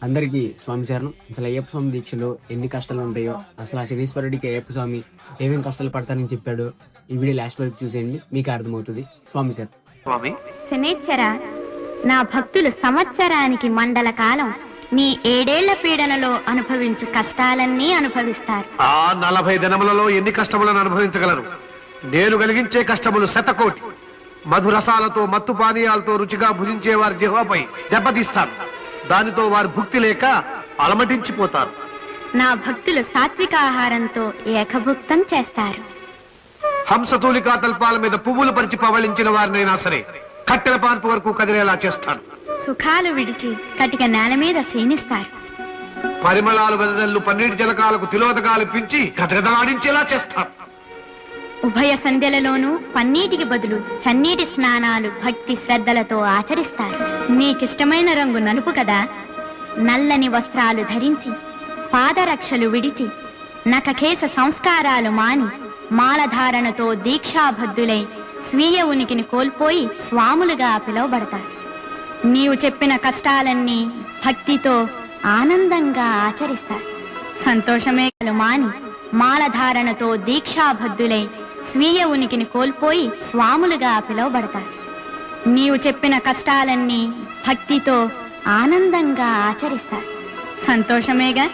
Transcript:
అందరికీ స్వామి శరణం. అసలు అయ్యప్ప స్వామి దీక్షలో ఎన్ని కష్టాలు ఉంటాయో, అసలు ఆ శనీశ్వరుడికి అయ్యప్ప స్వామి ఏమేమి కష్టాలు పడతానని చెప్పాడో ఈ వీడియో లాస్ట్ వరకు చూసేయండి, మీకు అర్థమవుతుంది. స్వామి శరణం. స్వామి శనేశ్వర, నా భక్తులు సంవత్సరానికి మండల కాలం నీ 7 ఏళ్ల పీడనలో అనుభవించు కష్టాలన్నీ అనుభవిస్తారు. ఆ 40 దినములలో ఎన్ని కష్టములను అనుభవించగలరు? నేను కలిగించే కష్టములు శతకోటి. మధురసాలతో మత్తు పానీయాలతో రుచిగా భుజించే వారి జిహ్వపై దెబ్బతీస్తాను. దానితో వారు భుక్తి లేక అలమటించిపోతారు. నా భక్తులు సాత్విక ఆహారంతో ఏకభుక్తం చేస్తారు. హంసతూలికా తల్పాల మీద పువ్వులు పరిచి పవళించిన వారినైనా సరే కట్టెల పాన్పు వరకు కదిలేలా చేస్తాను. సుఖాలు విడిచి కటిక నేల మీద శయనిస్తారు. పరిమళాలు వెదజల్లు పన్నీటి జలకాలకు తిలోదకాలు పించి గజగజలాడించేలా చేస్తాను. ఉభయ సంధ్యలలోనూ పన్నీటికి బదులు చన్నీటి స్నానాలు భక్తి శ్రద్ధలతో ఆచరిస్తారు. నీకిష్టమైన రంగు నలుపు కదా, నల్లని వస్త్రాలు ధరించి పాదరక్షలు విడిచి నఖకేశ సంస్కారాలు మాని మాలధారణతో దీక్షాబద్ధులై స్వీయ ఉనికిని కోల్పోయి స్వాములుగా పిలువబడతారు. నీవు చెప్పిన కష్టాలన్నీ భక్తితో ఆనందంగా ఆచరిస్తారు. సంతోషమే మాని మాలధారణతో దీక్షాబద్ధులై స్వీయ ఉనికిని కోల్పోయి స్వాములుగా పిలువబడతారు. నీవు చెప్పిన కష్టాలన్నీ భక్తితో ఆనందంగా ఆచరిస్తారు. సంతోషమేగా.